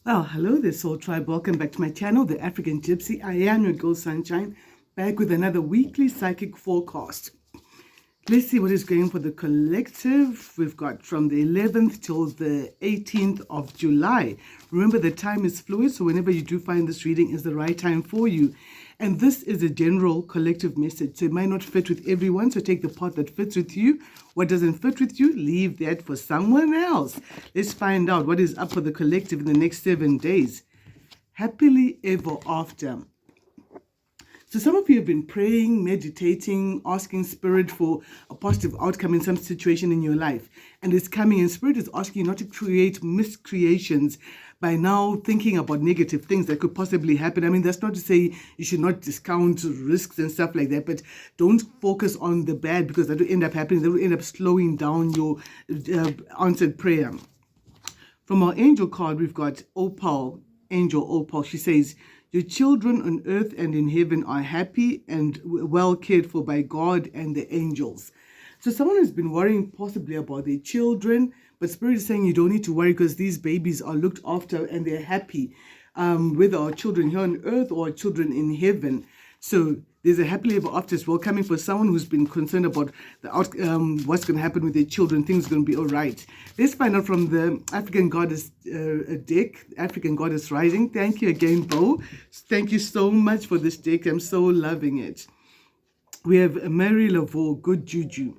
Well, hello there, Soul Tribe. Welcome back to my channel, The African Gypsy. I am your girl Sunshine, back with another weekly psychic forecast. Let's see what is going for the collective. We've got from the 11th till the 18th of July. Remember, the time is fluid, so whenever you do find this reading is the right time for you. And this is a general collective message, so it might not fit with everyone, so take the part that fits with you. What doesn't fit with you, leave that for someone else. Let's find out what is up for the collective in the next 7 days. Happily ever after. So some of you have been praying, meditating, asking Spirit for a positive outcome in some situation in your life. And it's coming, and Spirit is asking you not to create miscreations by now thinking about negative things that could possibly happen. I mean, that's not to say you should not discount risks and stuff like that, but don't focus on the bad, because that will end up happening. That will end up slowing down your answered prayer. From our angel card, we've got Opal, Angel Opal. She says, your children on earth and in heaven are happy and well cared for by God and the angels. So someone has been worrying possibly about their children, but Spirit is saying you don't need to worry because these babies are looked after and they're happy, whether our children here on earth or our children in heaven. So there's a happily ever after as well coming for someone who's been concerned about the what's going to happen with their children. Things are going to be all right. Let's find out from the African Goddess deck, African Goddess Rising. Thank you again, Bo. Thank you so much for this deck. I'm so loving it. We have Mary Laveau, Good Juju.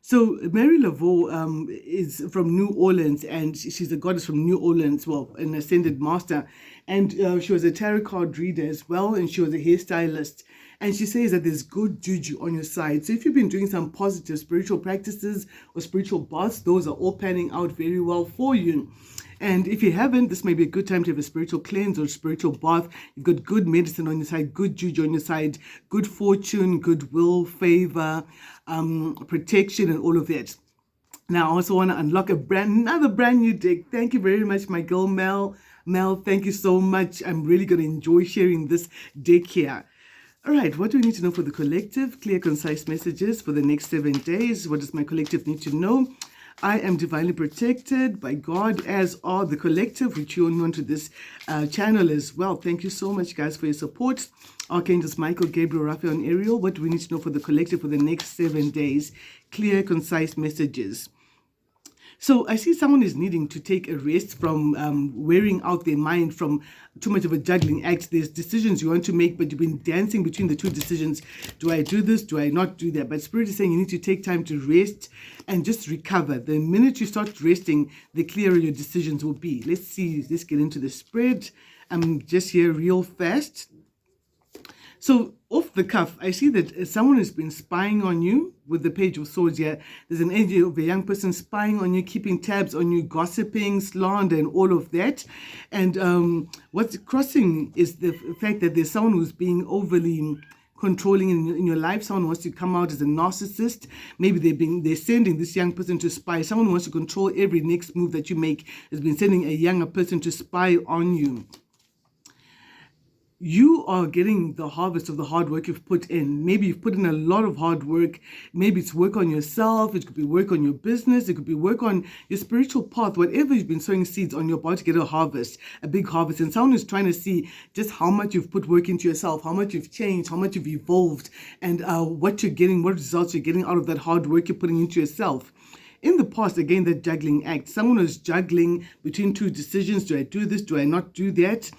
So Mary Laveau is from New Orleans, and she's a goddess from New Orleans, well, an ascended master. And she was a tarot card reader as well, and she was a hairstylist. And she says that there's good juju on your side. So if you've been doing some positive spiritual practices or spiritual baths, those are all panning out very well for you. And if you haven't, this may be a good time to have a spiritual cleanse or spiritual bath. You've got good medicine on your side, good juju on your side, good fortune, goodwill, favor, protection, and all of that. Now, I also want to unlock another brand new deck. Thank you very much, my girl Mel. Mel, thank you so much. I'm really going to enjoy sharing this deck here. All right, what do we need to know for the collective? Clear, concise messages for the next 7 days. What does my collective need to know? I am divinely protected by God, as are the collective, which you on to this channel as well. Thank you so much, guys, for your support. Archangels Michael, Gabriel, Raphael, and Ariel. What do we need to know for the collective for the next 7 days? Clear, concise messages. So I see someone is needing to take a rest from wearing out their mind from too much of a juggling act. There's decisions you want to make, but you've been dancing between the two decisions. Do I do this? Do I not do that? But Spirit is saying you need to take time to rest and just recover. The minute you start resting, the clearer your decisions will be. Let's see. Let's get into the spread. I'm just here real fast. So off the cuff, I see that someone has been spying on you with the Page of Swords here. There's an energy of a young person spying on you, keeping tabs on you, gossiping, slander, and all of that. And what's crossing is the fact that there's someone who's being overly controlling in your life. Someone wants to come out as a narcissist. Maybe they're sending this young person to spy. Someone who wants to control every next move that you make has been sending a younger person to spy on you. You are getting the harvest of the hard work you've put in. Maybe you've put in a lot of hard work. Maybe it's work on yourself. It could be work on your business. It could be work on your spiritual path. Whatever you've been sowing seeds on, you're about to get a harvest, a big harvest. And someone is trying to see just how much you've put work into yourself, how much you've changed, how much you've evolved, and what you're getting, what results you're getting out of that hard work you're putting into yourself. In the past, again, that juggling act. Someone was juggling between two decisions. Do I do this? Do I not do that?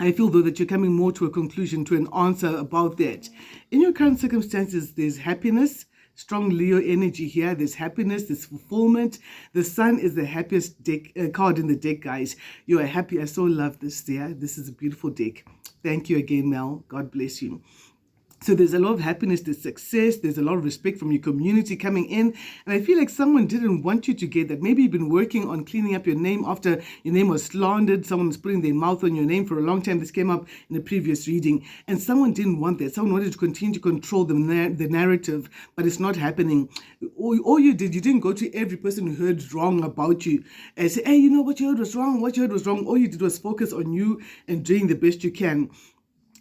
I feel, though, that you're coming more to a conclusion, to an answer about that. In your current circumstances, there's happiness, strong Leo energy here. There's happiness, there's fulfillment. The Sun is the happiest deck, card in the deck, guys. You are happy. I so love this there. This is a beautiful deck. Thank you again, Mel. God bless you. So there's a lot of happiness, there's success, there's a lot of respect from your community coming in. And I feel like someone didn't want you to get that. Maybe you've been working on cleaning up your name after your name was slandered. Someone was putting their mouth on your name for a long time. This came up in a previous reading. And someone didn't want that. Someone wanted to continue to control the narrative, but it's not happening. All you did, you didn't go to every person who heard wrong about you and say, hey, you know, what you heard was wrong, what you heard was wrong. All you did was focus on you and doing the best you can.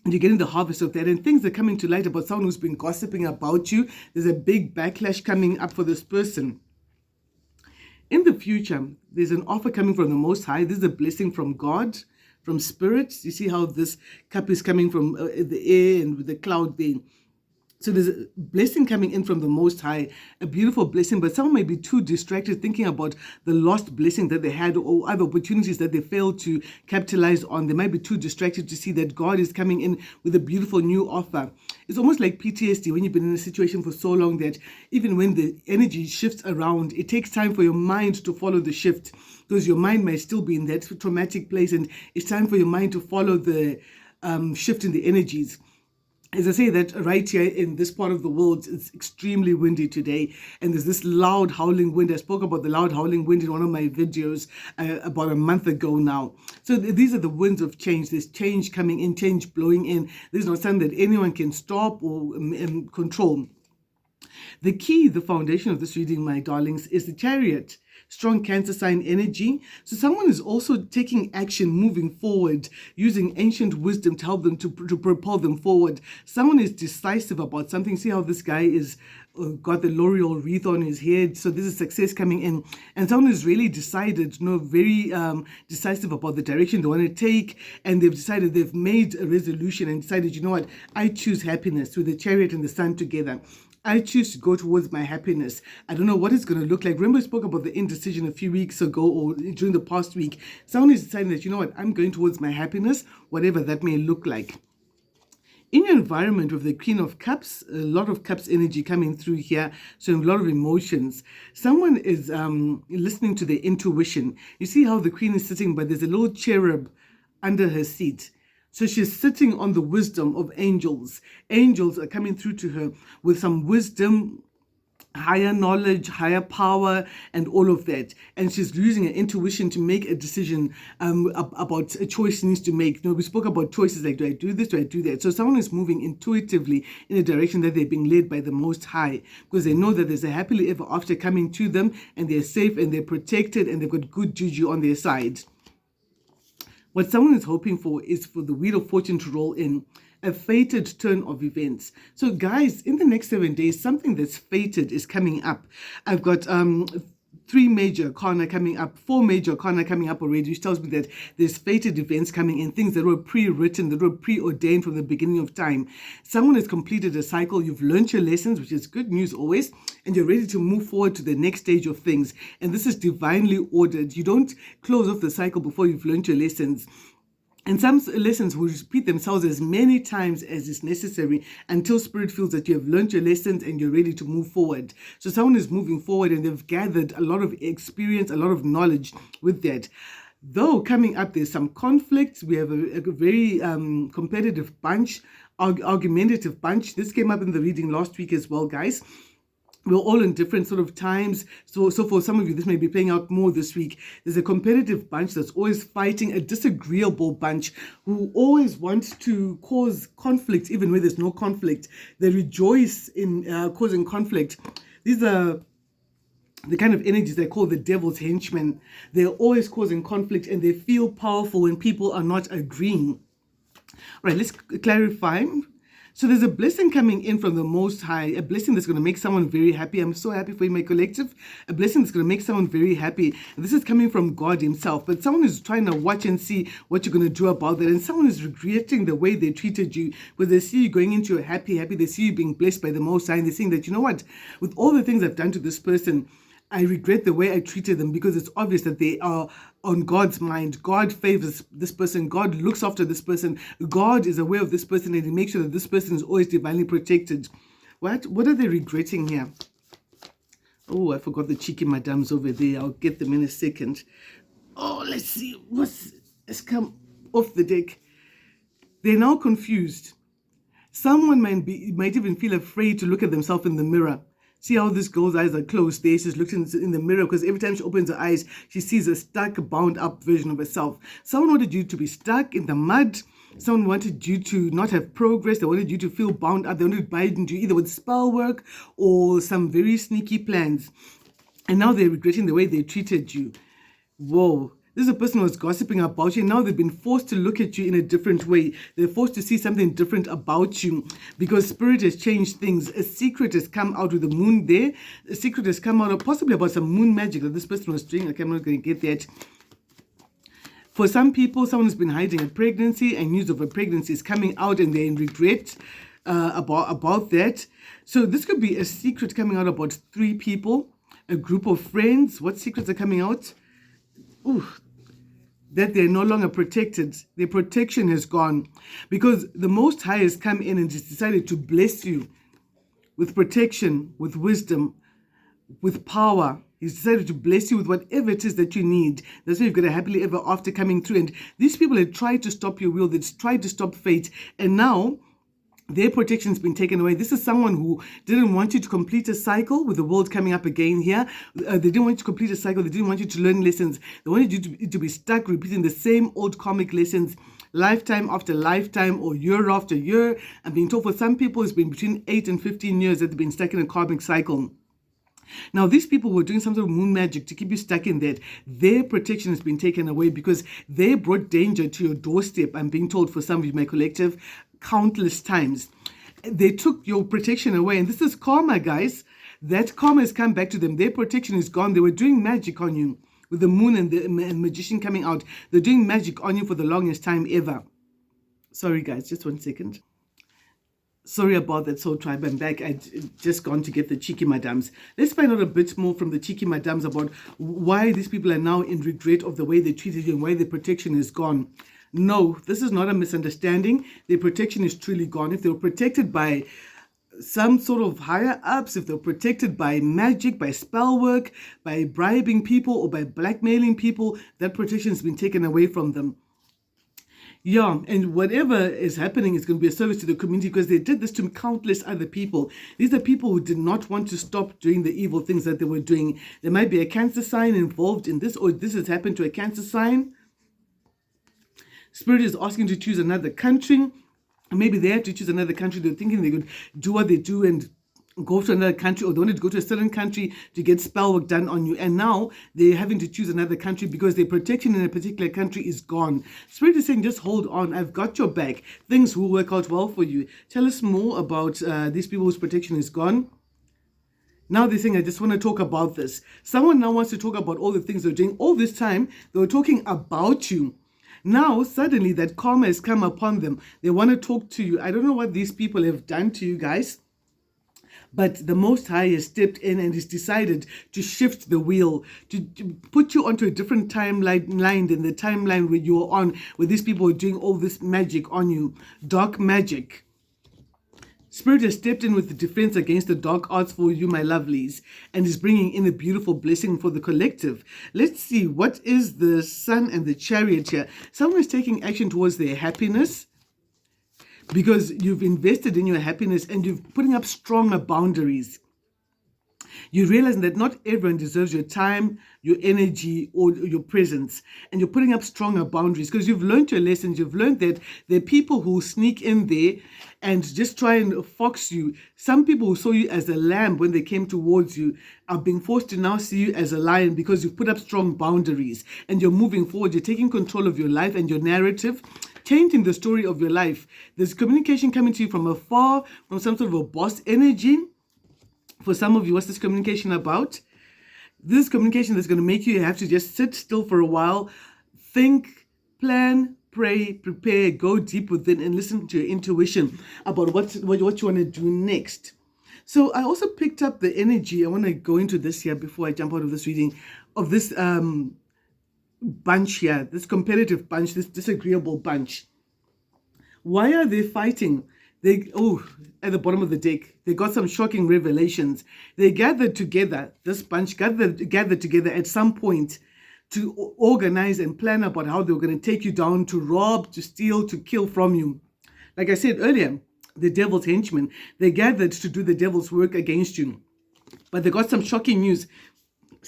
And you're getting the harvest of that, and things are coming to light about someone who's been gossiping about you. There's a big backlash coming up for this person. In the future, there's an offer coming from the Most High. This is a blessing from God, from spirits. You see how this cup is coming from the air and with the cloud there. So there's a blessing coming in from the Most High, a beautiful blessing, but some may be too distracted thinking about the lost blessing that they had or other opportunities that they failed to capitalize on. They might be too distracted to see that God is coming in with a beautiful new offer. It's almost like PTSD when you've been in a situation for so long that even when the energy shifts around, it takes time for your mind to follow the shift, because your mind might still be in that traumatic place, and it's time for your mind to follow the shift in the energies. As I say that right here in this part of the world, it's extremely windy today, and there's this loud howling wind. I spoke about the loud howling wind in one of my videos about a month ago now. So these are the winds of change. There's change coming in, change blowing in. There's not something that anyone can stop or control. The key, the foundation of this reading, my darlings, is the Chariot. Strong Cancer sign energy. So someone is also taking action, moving forward, using ancient wisdom to help them to propel them forward. Someone is decisive about something. See how this guy is got the L'Oreal wreath on his head. So this is success coming in. And someone is really decided, very decisive about the direction they want to take. And they've decided, they've made a resolution and decided, you know what, I choose happiness, with the Chariot and the Sun together. I choose to go towards my happiness. I don't know what it's going to look like. Remember, I spoke about the indecision a few weeks ago or during the past week. Someone is deciding that, you know what, I'm going towards my happiness, whatever that may look like. In your environment with the Queen of Cups, a lot of Cups energy coming through here, so a lot of emotions. Someone is listening to their intuition. You see how the Queen is sitting, but there's a little cherub under her seat. So she's sitting on the wisdom of angels. Angels are coming through to her with some wisdom, higher knowledge, higher power, and all of that. And she's using her intuition to make a decision about a choice she needs to make. We spoke about choices like, do I do this, do I do that? So someone is moving intuitively in a direction that they're being led by the Most High, because they know that there's a happily ever after coming to them, and they're safe and they're protected and they've got good juju on their side. What someone is hoping for is for the Wheel of Fortune to roll in, a fated turn of events. So guys, in the next 7 days, something that's fated is coming up. I've got 3 major arcana coming up, 4 major arcana coming up already, which tells me that there's fated events coming in, things that were pre-written, that were preordained from the beginning of time. Someone has completed a cycle, you've learned your lessons, which is good news always, and you're ready to move forward to the next stage of things. And this is divinely ordered. You don't close off the cycle before you've learned your lessons. And some lessons will repeat themselves as many times as is necessary until Spirit feels that you have learned your lessons and you're ready to move forward. So someone is moving forward and they've gathered a lot of experience, a lot of knowledge with that. Though coming up, there's some conflicts. We have a very competitive bunch, argumentative bunch. This came up in the reading last week as well, guys. We're all in different sort of times. So for some of you, this may be playing out more this week. There's a competitive bunch that's always fighting, a disagreeable bunch who always want to cause conflict, even where there's no conflict. They rejoice in causing conflict. These are the kind of energies they call the devil's henchmen. They're always causing conflict and they feel powerful when people are not agreeing. All right, let's clarify. So there's a blessing coming in from the Most High, a blessing that's going to make someone very happy. I'm so happy for you, my collective. A blessing that's going to make someone very happy. And this is coming from God himself. But someone is trying to watch and see what you're going to do about that. And someone is regretting the way they treated you, because they see you going into a happy. They see you being blessed by the Most High. And they're saying that, you know what, with all the things I've done to this person, I regret the way I treated them, because it's obvious that they are on God's mind. God favors this person. God looks after this person. God is aware of this person, and he makes sure that this person is always divinely protected. What are they regretting here? Oh, I forgot the cheeky madams over there. I'll get them in a second. Oh, let's see. Let's come off the deck. They're now confused. Someone might even feel afraid to look at themselves in the mirror. See how this girl's eyes are closed there. She's looking in the mirror because every time she opens her eyes, she sees a stuck, bound up version of herself. Someone wanted you to be stuck in the mud. Someone wanted you to not have progress. They wanted you to feel bound up. They wanted to bind you either with spell work or some very sneaky plans. And now they're regretting the way they treated you. Whoa. This is a person who was gossiping about you. Now they've been forced to look at you in a different way. They're forced to see something different about you because spirit has changed things. A secret has come out with the moon there. A secret has come out of possibly about some moon magic that this person was doing. Okay, I'm not going to get that. For some people, someone has been hiding a pregnancy and news of a pregnancy is coming out and they're in regret about that. So this could be a secret coming out about 3 people, a group of friends. What secrets are coming out? Ooh, that they're no longer protected. Their protection has gone because the Most High has come in and just decided to bless you with protection, with wisdom, with power. He's decided to bless you with whatever it is that you need. That's why you've got a happily ever after coming through. And these people had tried to stop your will. They'd tried to stop fate. And now their protection's been taken away. This is someone who didn't want you to complete a cycle with the world coming up again here. They didn't want you to complete a cycle. They didn't want you to learn lessons. They wanted you to be stuck repeating the same old karmic lessons lifetime after lifetime or year after year. I'm being told for some people it's been between 8 and 15 years that they've been stuck in a karmic cycle. Now, these people were doing some sort of moon magic to keep you stuck in that. Their protection has been taken away because they brought danger to your doorstep. I'm being told for some of you, my collective, countless times. They took your protection away. And this is karma, guys. That karma has come back to them. Their protection is gone. They were doing magic on you with the moon and the magician coming out. They're doing magic on you for the longest time ever. Sorry, guys, just 1 second. Sorry about that, Soul Tribe. I'm back. I just gone to get the cheeky madams. Let's find out a bit more from the cheeky madams about why these people are now in regret of the way they treated you and why their protection is gone. No, this is not a misunderstanding. Their protection is truly gone. If they were protected by some sort of higher ups, if they're protected by magic, by spell work, by bribing people or by blackmailing people, that protection has been taken away from them. Yeah, and whatever is happening is going to be a service to the community because they did this to countless other people. These are people who did not want to stop doing the evil things that they were doing. There might be a cancer sign involved in this, or this has happened to a cancer sign. Spirit is asking to choose another country. Maybe they have to choose another country. They're thinking they could do what they do and go to another country, or they wanted to go to a certain country to get spell work done on you. And now they're having to choose another country because their protection in a particular country is gone. Spirit is saying, just hold on. I've got your back. Things will work out well for you. Tell us more about these people whose protection is gone. Now they're saying, I just want to talk about this. Someone now wants to talk about all the things they're doing. All this time, they were talking about you. Now, suddenly, that karma has come upon them. They want to talk to you. I don't know what these people have done to you guys. But the Most High has stepped in and has decided to shift the wheel, to put you onto a different timeline than the timeline where you were on, where these people are doing all this magic on you. Dark magic. Spirit has stepped in with the defense against the dark arts for you, my lovelies, and is bringing in a beautiful blessing for the collective. Let's see, what is the Sun and the Chariot here? Someone is taking action towards their happiness, because you've invested in your happiness and you're putting up stronger boundaries. You realize that not everyone deserves your time, your energy, or your presence. And you're putting up stronger boundaries because you've learned your lessons. You've learned that there are people who sneak in there and just try and fox you. Some people who saw you as a lamb when they came towards you are being forced to now see you as a lion because you've put up strong boundaries and you're moving forward. You're taking control of your life and your narrative, changing the story of your life. There's communication coming to you from afar, from some sort of a boss energy. For some of you, what's this communication about? This is communication that's going to make you have to just sit still for a while, think, plan, pray, prepare, go deep within and listen to your intuition about what you want to do next. So I also picked up the energy. I want to go into this here before I jump out of this reading of this bunch here, this competitive bunch, this disagreeable bunch. Why are they fighting? At the bottom of the deck, they got some shocking revelations. They gathered together, this bunch gathered together at some point to organize and plan about how they were going to take you down, to rob, to steal, to kill from you. Like I said earlier, the devil's henchmen, they gathered to do the devil's work against you. But they got some shocking news.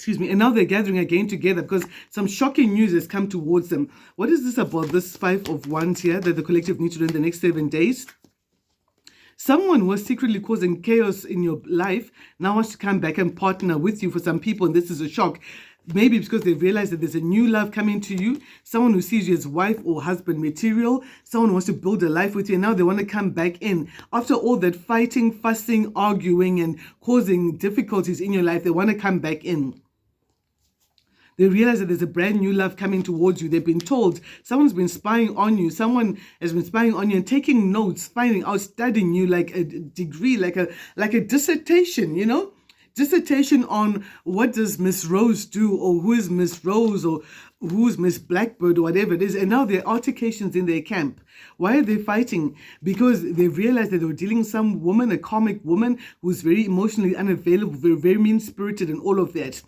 And now they're gathering again together because some shocking news has come towards them. What is this about, this 5 of Wands here that the collective needs to do in the next 7 days? Someone who was secretly causing chaos in your life now wants to come back and partner with you for some people, and this is a shock. Maybe because they realize that there's a new love coming to you, someone who sees you as wife or husband material, someone who wants to build a life with you, and now they want to come back in. After all that fighting, fussing, arguing, and causing difficulties in your life, they want to come back in. They realize that there's a brand new love coming towards you. They've been told someone's been spying on you. Someone has been spying on you and taking notes, finding out, studying you like a degree, like a dissertation, you know? Dissertation on what does Miss Rose do, or who is Miss Rose, or who's Miss Blackbird, or whatever it is. And now there are altercations in their camp. Why are they fighting? Because they realized that they were dealing with some woman, a karmic woman, who's very emotionally unavailable, very, very mean-spirited and all of that.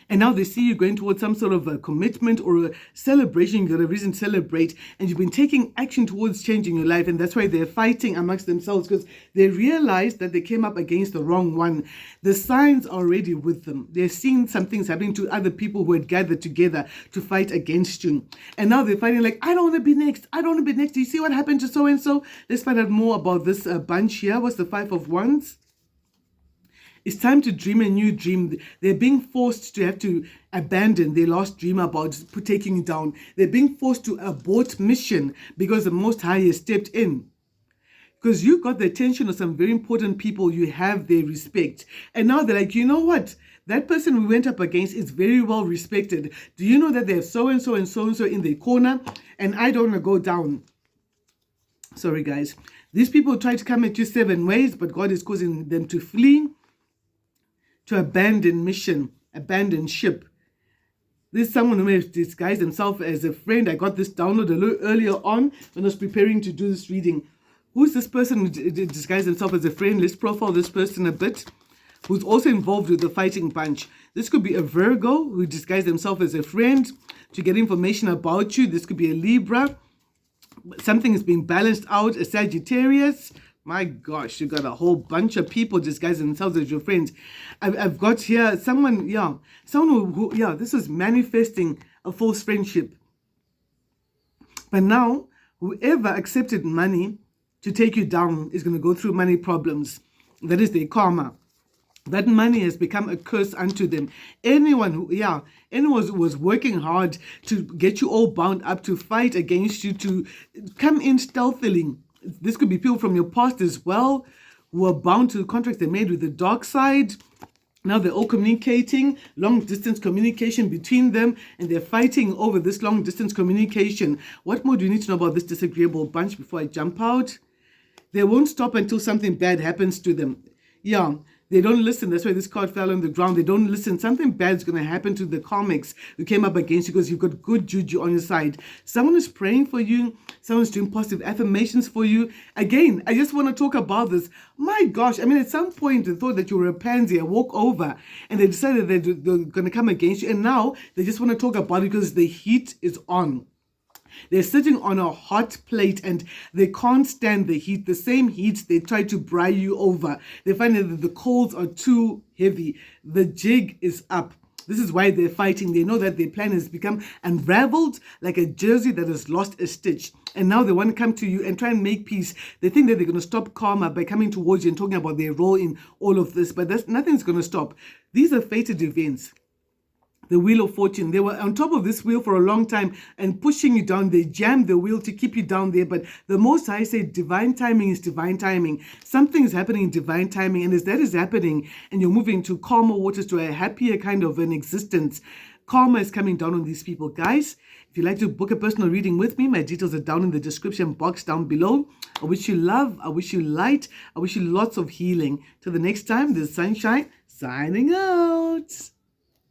And now they see you going towards some sort of a commitment or a celebration. You've got a reason to celebrate, and you've been taking action towards changing your life. And that's why they're fighting amongst themselves, because they realize that they came up against the wrong one. The signs are already with them. They're seeing some things happening to other people who had gathered together to fight against you. And now they're fighting like, I don't want to be next. I don't want to be next. Do you see what happened to so-and-so? Let's find out more about this bunch here. What's the Five of Wands? It's time to dream a new dream. They're being forced to have to abandon their last dream about taking it down. They're being forced to abort mission because the Most High has stepped in. Because you got the attention of some very important people, you have their respect. And now they're like, you know what? That person we went up against is very well respected. Do you know that they have so-and-so and so-and-so in their corner? And I don't want to go down. Sorry, guys. These people try to come at you 7 ways, but God is causing them to flee, to abandon mission, abandon ship. There's someone who has disguised himself as a friend. I got this download a little earlier on when I was preparing to do this reading. Who's this person who disguised himself as a friend? Let's profile this person a bit, who's also involved with the fighting bunch. This could be a Virgo who disguised himself as a friend to get information about you. This could be a Libra. Something is being balanced out, a Sagittarius. My gosh, you got a whole bunch of people disguising themselves as your friends. I've got here someone who this is manifesting a false friendship. But now, whoever accepted money to take you down is going to go through money problems. That is their karma. That money has become a curse unto them. Anyone who was working hard to get you all bound up, to fight against you, to come in stealthily. This could be people from your past as well, who are bound to the contracts they made with the dark side. Now they're all communicating, long distance communication between them, and they're fighting over this long distance communication. What more do you need to know about this disagreeable bunch before I jump out? They won't stop until something bad happens to them. They don't listen. That's why this card fell on the ground. They don't listen. Something bad is going to happen to the karmics who came up against you because you've got good juju on your side. Someone is praying for you. Someone's doing positive affirmations for you. Again, I just want to talk about this. My gosh, I mean, at some point they thought that you were a pansy, a walkover, and they decided that they're going to come against you. And now they just want to talk about it because the heat is on. They're sitting on a hot plate and they can't stand the heat. The same heat they try to braai you over. They find that the coals are too heavy. The jig is up. This is why they're fighting. They know that their plan has become unraveled like a jersey that has lost a stitch. And now they want to come to you and try and make peace. They think that they're going to stop karma by coming towards you and talking about their role in all of this. But nothing's going to stop. These are fated events. The wheel of fortune. They were on top of this wheel for a long time and pushing you down. They jammed the wheel to keep you down there. But the Most High said divine timing is divine timing. Something is happening in divine timing. And as that is happening and you're moving to calmer waters, to a happier kind of an existence, karma is coming down on these people. Guys, if you'd like to book a personal reading with me, my details are down in the description box down below. I wish you love. I wish you light. I wish you lots of healing. Till the next time, this is Sunshine signing out.